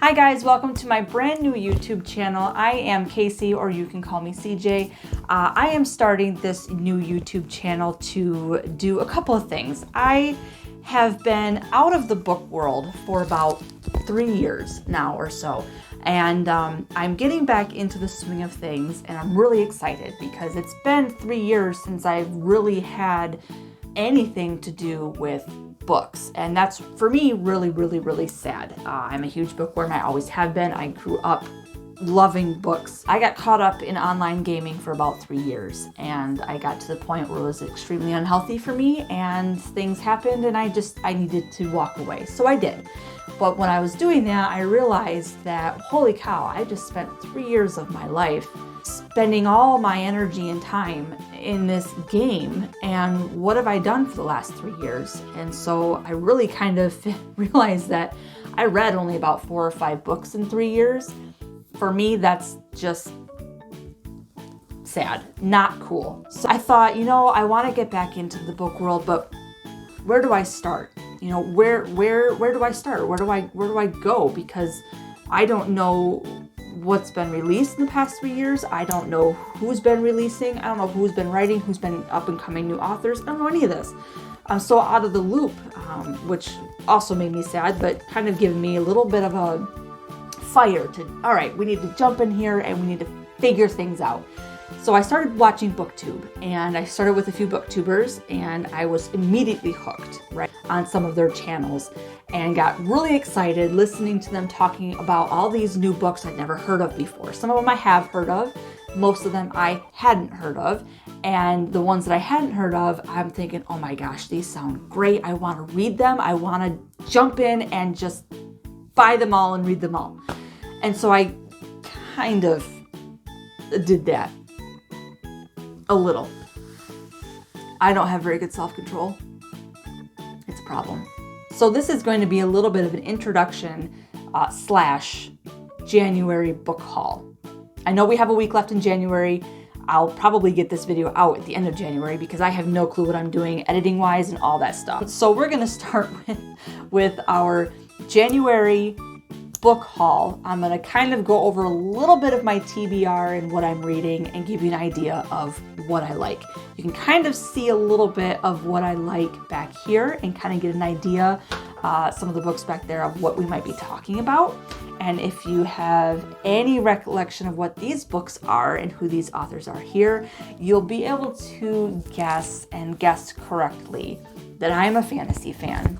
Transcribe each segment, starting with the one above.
Hi guys, welcome to my brand new YouTube channel. I am Casey, or you can call me CJ. I am starting this new YouTube channel to do a couple of things. I have been out of the book world for about 3 years now or so, and I'm getting back into the swing of things, and I'm really excited because it's been 3 years since I've really had anything to do with books, and that's for me really sad. I'm a huge bookworm. I always have been. I grew up loving books. I got caught up in online gaming for about 3 years, and I got to the point where it was extremely unhealthy for me, and things happened, and I needed to walk away. So I did. But when I was doing that, I realized that, holy cow, I just spent 3 years of my life spending all my energy and time in this game, and what have I done for the last 3 years? And so I really kind of realized that I read only about 4 or 5 books in 3 years. For me, that's just sad, not cool. So I thought, I want to get back into the book world, but where do I start? Where do I start? Where do I go? Because I don't know what's been released in the past 3 years. I don't know who's been releasing. I don't know who's been writing, who's been up and coming new authors. I don't know any of this. I'm so out of the loop, which also made me sad, but kind of gave me a little bit of a fire to, all right, we need to jump in here and we need to figure things out. So I started watching BookTube, and I started with a few BookTubers, and I was immediately hooked, right, on some of their channels, and got really excited listening to them talking about all these new books I'd never heard of before. Some of them I have heard of, most of them I hadn't heard of, and the ones that I hadn't heard of, I'm thinking, oh my gosh, these sound great. I want to read them. I want to jump in and just buy them all and read them all. And so I kind of did that. A little. I don't have very good self-control. It's a problem. So this is going to be a little bit of an introduction / January book haul. I know we have a week left in January. I'll probably get this video out at the end of January because I have no clue what I'm doing editing wise and all that stuff. So we're going to start with our January book haul. I'm going to kind of go over a little bit of my TBR and what I'm reading and give you an idea of what I like. You can kind of see a little bit of what I like back here and kind of get an idea, some of the books back there, of what we might be talking about. And if you have any recollection of what these books are and who these authors are here, you'll be able to guess correctly that I'm a fantasy fan.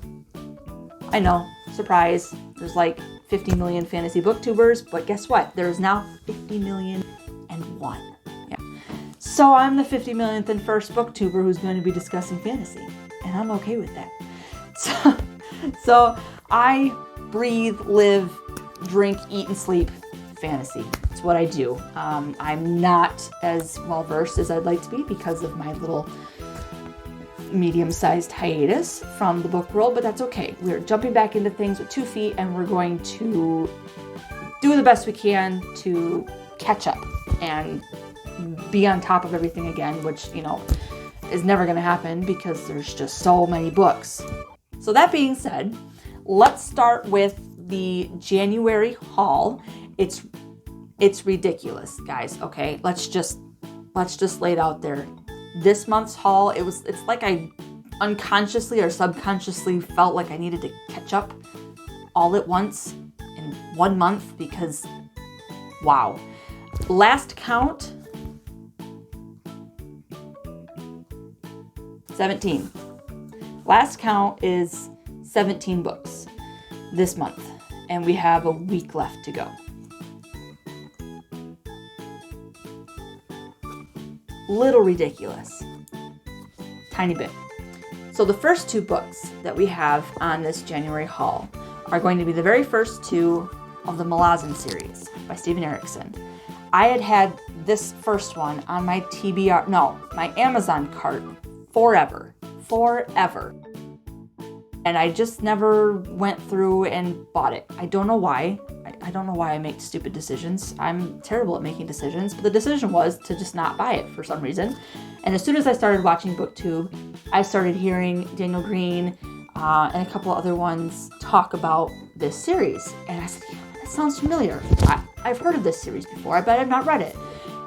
I know, surprise, there's like 50 million fantasy booktubers, but guess what? There's now 50,000,001. Yeah. So I'm the 50 millionth and first booktuber who's going to be discussing fantasy, and I'm okay with that. So I breathe, live, drink, eat, and sleep fantasy. It's what I do. I'm not as well versed as I'd like to be because of my little medium-sized hiatus from the book world, but that's okay. We're jumping back into things with 2 feet, and we're going to do the best we can to catch up and be on top of everything again, which, is never going to happen because there's just so many books. So that being said, let's start with the January haul. It's ridiculous, guys. Okay, let's just lay it out there. This month's haul, it's like I unconsciously or subconsciously felt like I needed to catch up all at once in 1 month because, wow. Last count, 17. Last count is 17 books this month, and we have a week left to go. Little ridiculous. Tiny bit. So the first 2 books that we have on this January haul are going to be the very first 2 of the Malazan series by Steven Erikson. I had this first one on my my Amazon cart forever. And I just never went through and bought it. I don't know why. I don't know why I make stupid decisions. I'm terrible at making decisions, but the decision was to just not buy it for some reason. And as soon as I started watching BookTube, I started hearing Daniel Green and a couple other ones talk about this series. And I said, yeah, sounds familiar. I've heard of this series before. I bet I've not read it.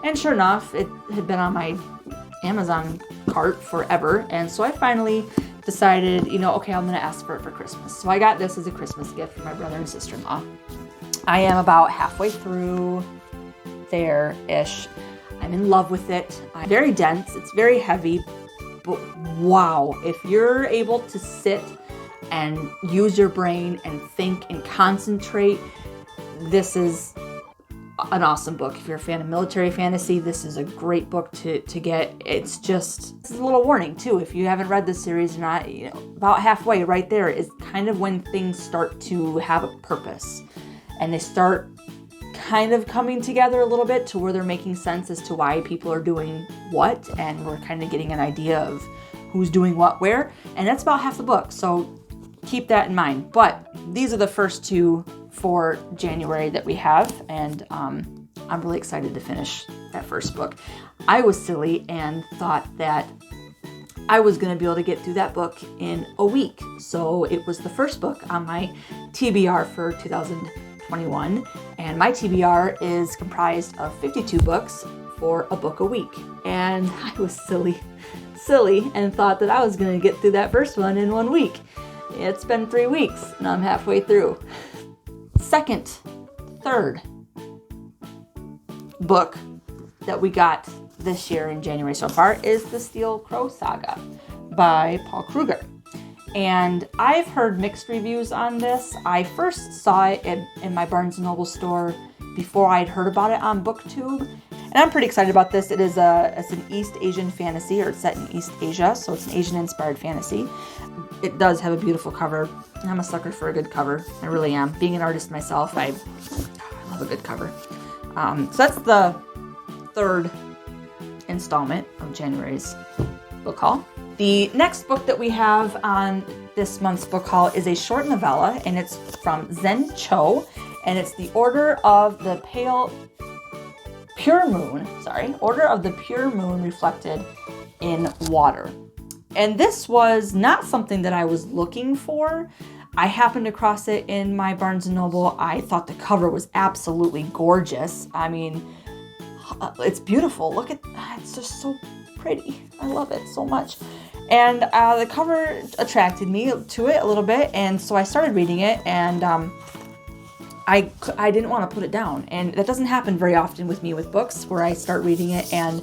And sure enough, it had been on my Amazon cart forever. And so I finally decided, okay, I'm going to ask for it for Christmas. So I got this as a Christmas gift for my brother and sister-in-law. I am about halfway through there-ish. I'm in love with it. It's very dense. It's very heavy. But wow, if you're able to sit and use your brain and think and concentrate, this is an awesome book. If you're a fan of military fantasy, this is a great book to get. It's just, this is a little warning too. If you haven't read this series, you're not, about halfway right there is kind of when things start to have a purpose and they start kind of coming together a little bit to where they're making sense as to why people are doing what, and we're kind of getting an idea of who's doing what where, and that's about half the book, so keep that in mind. But these are the first two for January that we have, and I'm really excited to finish that first book. I was silly and thought that I was going to be able to get through that book in a week, so it was the first book on my TBR for 2021, and my TBR is comprised of 52 books for a book a week. And I was silly and thought that I was going to get through that first one in 1 week. It's been 3 weeks and I'm halfway through. Third book that we got this year in January so far is the Steel Crow Saga by Paul Kruger. And I've heard mixed reviews on this. I first saw it in my Barnes & Noble store before I'd heard about it on BookTube. And I'm pretty excited about this. It's an East Asian fantasy, or it's set in East Asia, so it's an Asian-inspired fantasy. It does have a beautiful cover. I'm a sucker for a good cover. I really am. Being an artist myself, I love a good cover. So that's the third installment of January's book haul. The next book that we have on this month's book haul is a short novella, and it's from Zen Cho, and it's the Order of the Pure Moon Reflected in Water. And this was not something that I was looking for. I happened across it in my Barnes & Noble. I thought the cover was absolutely gorgeous. I mean, it's beautiful. Look at it's just so pretty. I love it so much. And the cover attracted me to it a little bit, and so I started reading it, and I didn't want to put it down. And that doesn't happen very often with me with books, where I start reading it and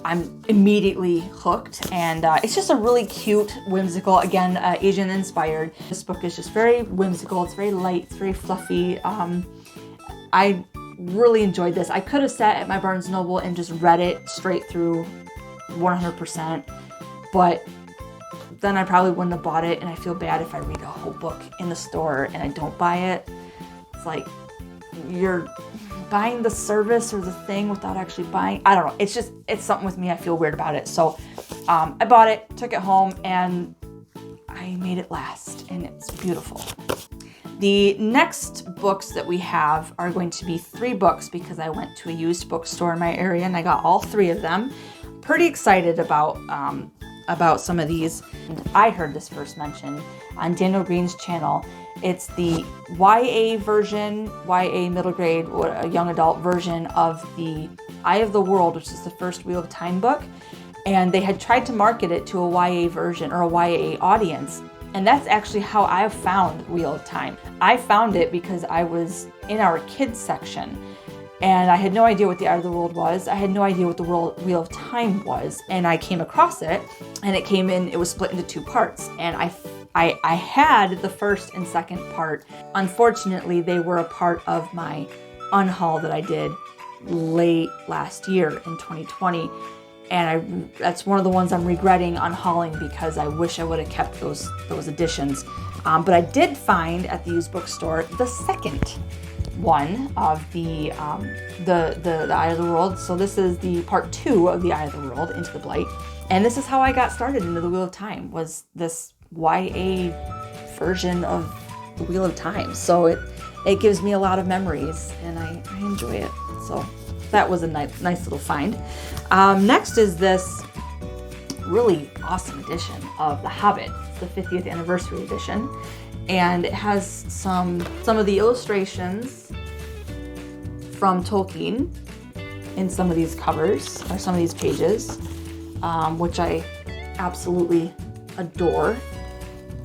I'm immediately hooked. And it's just a really cute, whimsical, again, Asian inspired. This book is just very whimsical. It's very light. It's very fluffy. I really enjoyed this. I could have sat at my Barnes & Noble and just read it straight through 100%, but then I probably wouldn't have bought it, and I feel bad if I read a whole book in the store and I don't buy it. It's like you're buying the service or the thing without actually buying. I don't know. It's something with me. I feel weird about it. So I bought it, took it home, and I made it last, and it's beautiful. The next books that we have are going to be 3 books, because I went to a used bookstore in my area and I got all 3 of them. Pretty excited about some of these. And I heard this first mentioned on Daniel Green's channel. It's the YA version, YA middle grade, or a young adult version of the Eye of the World, which is the first Wheel of Time book. And they had tried to market it to a YA version or a YA audience. And that's actually how I found Wheel of Time. I found it because I was in our kids section, and I had no idea what the Eye of the World was. I had no idea what the Wheel of Time was. And I came across it, and it was split into 2 parts. And I had the first and second part. Unfortunately, they were a part of my unhaul that I did late last year in 2020. And that's one of the ones I'm regretting unhauling, because I wish I would have kept those editions. But I did find at the used bookstore the second one of the Eye of the World. So this is the part 2 of the Eye of the World, Into the Blight. And this is how I got started into the Wheel of Time, was this YA version of the Wheel of Time. So it gives me a lot of memories, and I enjoy it. So that was a nice little find. Next is this really awesome edition of The Hobbit. It's the 50th anniversary edition, and it has some of the illustrations from Tolkien in some of these covers or some of these pages, which I absolutely adore.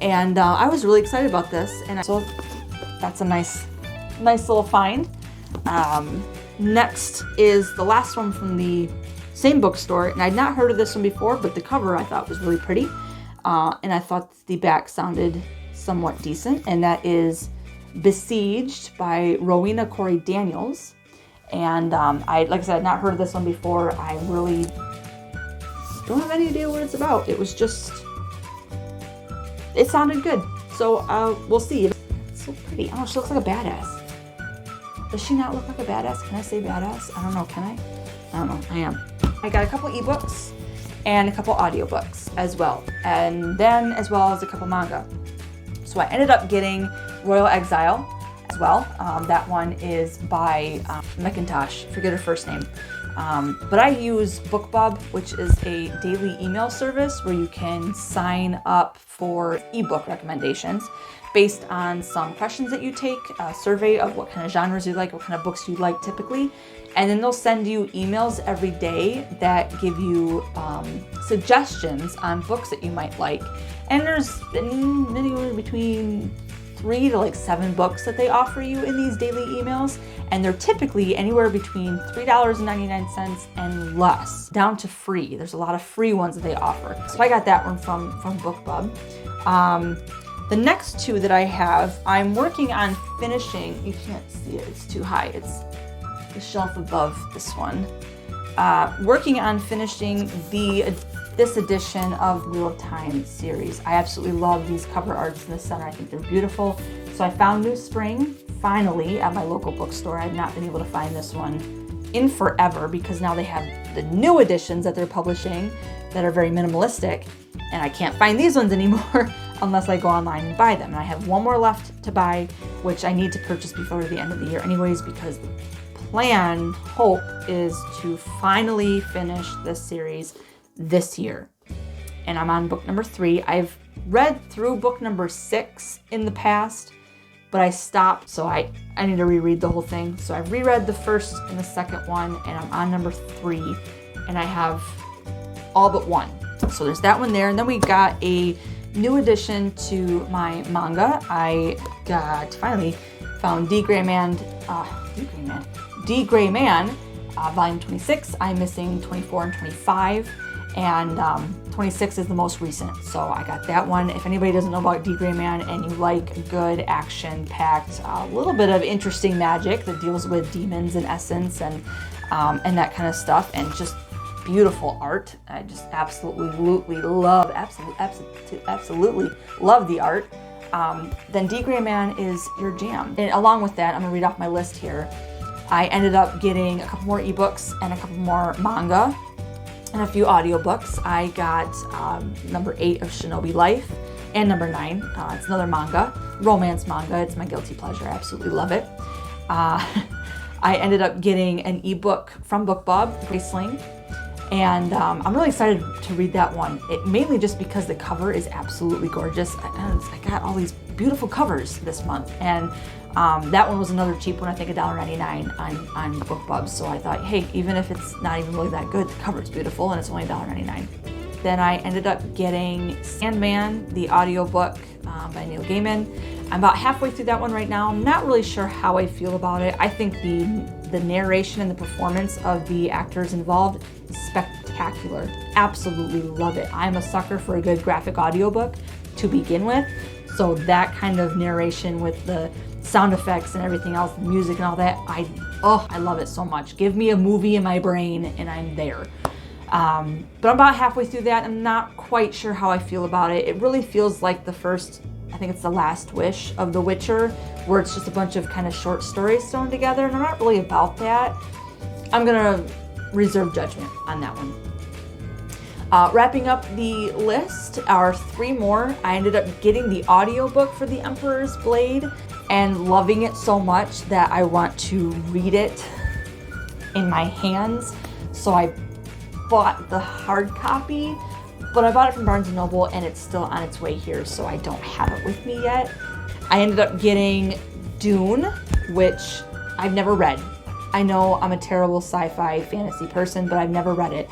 And I was really excited about this, and so that's a nice little find. Next is the last one from the same bookstore, and I'd not heard of this one before, but the cover I thought was really pretty, and I thought the back sounded somewhat decent, and that is Besieged by Rowena Corey Daniels. And like I said, I'd not heard of this one before. I really don't have any idea what it's about. It was just, it sounded good. So we'll see. It's so pretty. Oh, she looks like a badass. Does she not look like a badass? Can I say badass? I don't know. Can I? I don't know. I am. I got a couple ebooks and a couple audiobooks as well. And then as well as a couple manga. So I ended up getting Royal Exile as well. That one is by McIntosh, forget her first name. But I use BookBub, which is a daily email service where you can sign up for ebook recommendations based on some questions that you take, a survey of what kind of genres you like, what kind of books you like typically. And then they'll send you emails every day that give you suggestions on books that you might like. And there's anywhere between 3 to like 7 books that they offer you in these daily emails. And they're typically anywhere between $3.99 and less, down to free. There's a lot of free ones that they offer. So I got that one from BookBub. The next two that I have, I'm working on finishing. You can't see it, it's too high. It's the shelf above this one. Working on finishing this edition of Wheel of Time series. I absolutely love these cover arts in the center. I think they're beautiful. So I found New Spring finally at my local bookstore. I've not been able to find this one in forever because now they have the new editions that they're publishing that are very minimalistic, and I can't find these ones anymore unless I go online and buy them. And I have one more left to buy, which I need to purchase before the end of the year anyways, because the hope is to finally finish this series this year. And I'm on book number 3. I've read through book number 6 in the past, but I stopped, so I need to reread the whole thing. So I've reread the first and the second one, and I'm on number 3, and I have all but one. So there's that one there, and then we got a new addition to my manga. I finally found D. Gray Man, volume 26. I'm missing 24 and 25, and 26 is the most recent. So I got that one. If anybody doesn't know about D. Gray Man and you like good action-packed, a little bit of interesting magic that deals with demons and essence and that kind of stuff, and just beautiful art. I just absolutely love the art. Then D. Gray Man is your jam. And along with that, I'm gonna read off my list here. I ended up getting a couple more ebooks and a couple more manga and a few audiobooks. I got number 8 of Shinobi Life and number 9. It's another manga, romance manga. It's my guilty pleasure. I absolutely love it. I ended up getting an ebook from BookBub, Graceling, and I'm really excited to read that one. It mainly just because the cover is absolutely gorgeous. I got all these beautiful covers this month, and that one was another cheap one. I think $1.99 on BookBub. So I thought, hey, even if it's not even really that good, the cover is beautiful, and it's only $1.99. Then I ended up getting Sandman, the audiobook by Neil Gaiman. I'm about halfway through that one right now. I'm not really sure how I feel about it. I think the narration and the performance of the actors involved is spectacular. Absolutely love it. I'm a sucker for a good graphic audiobook to begin with. So that kind of narration with the sound effects and everything else, the music and all that, I love it so much. Give me a movie in my brain and I'm there. But I'm about halfway through that. I'm not quite sure how I feel about it. It really feels like the first, I think it's The Last Wish of The Witcher, where it's just a bunch of kind of short stories thrown together, and I'm not really about that. I'm gonna reserve judgment on that one. Wrapping up the list are 3 more. I ended up getting the audiobook for The Emperor's Blade and loving it so much that I want to read it in my hands. So I bought the hard copy, but I bought it from Barnes & Noble and it's still on its way here, so I don't have it with me yet. I ended up getting Dune, which I've never read. I know I'm a terrible sci-fi fantasy person, but I've never read it.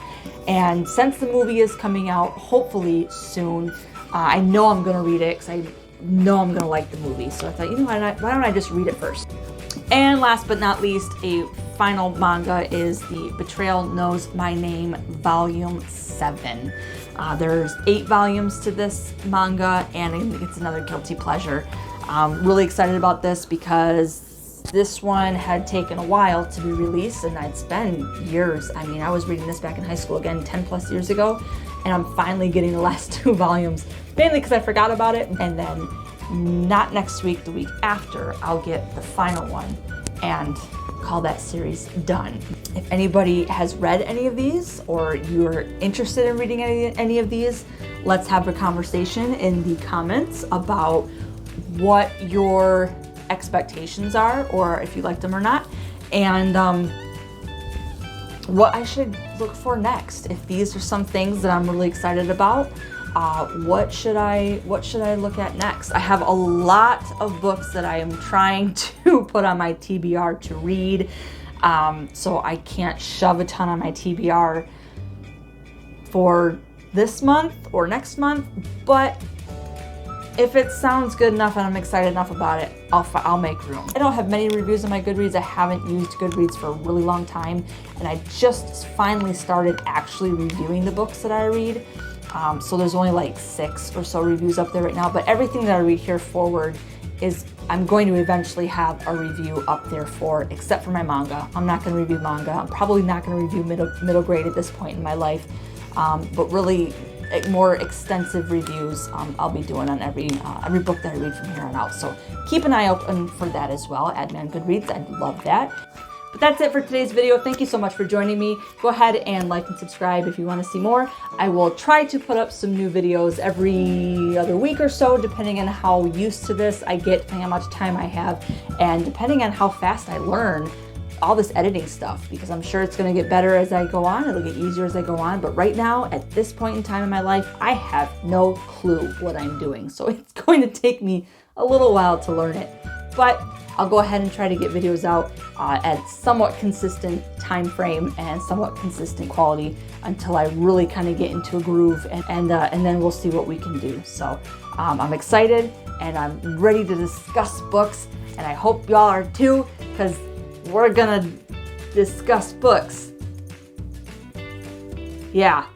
And since the movie is coming out, hopefully soon, I know I'm gonna read it because I know I'm gonna like the movie. So I thought, you know, why don't I just read it first? And last but not least, a final manga is the Betrayal Knows My Name Volume 7. There's 8 volumes to this manga, and I think it's another guilty pleasure. I'm really excited about this because this one had taken a while to be released, and it's been years. I mean, I was reading this back in high school, again, 10 plus years ago, and I'm finally getting the last 2 volumes, mainly because I forgot about it, and then not next week, the week after, I'll get the final one and call that series done. If anybody has read any of these, or you're interested in reading any of these, let's have a conversation in the comments about what your expectations are, or if you like them or not, and what I should look for next. If these are some things that I'm really excited about, what should I look at next? I have a lot of books that I am trying to put on my TBR to read, so I can't shove a ton on my TBR for this month or next month, but if it sounds good enough and I'm excited enough about it, I'll make room. I don't have many reviews on my Goodreads. I haven't used Goodreads for a really long time, and I just finally started actually reviewing the books that I read. So there's only like 6 or so reviews up there right now, but everything that I read here forward is I'm going to eventually have a review up there for, except for my manga. I'm not going to review manga. I'm probably not going to review middle grade at this point in my life, but really more extensive reviews I'll be doing on every book that I read from here on out. So keep an eye open for that as well. Add me on Goodreads. I'd love that. But that's it for today's video. Thank you so much for joining me. Go ahead and like and subscribe if you want to see more. I will try to put up some new videos every other week or so, depending on how used to this I get, depending on how much time I have, and depending on how fast I learn all this editing stuff, because I'm sure it's going to get better as I go on. It'll get easier as I go on. But right now, at this point in time in my life, I have no clue what I'm doing. So it's going to take me a little while to learn it. But I'll go ahead and try to get videos out at somewhat consistent time frame and somewhat consistent quality until I really kind of get into a groove, and then we'll see what we can do. So I'm excited and I'm ready to discuss books, and I hope y'all are too, because we're gonna discuss books. Yeah.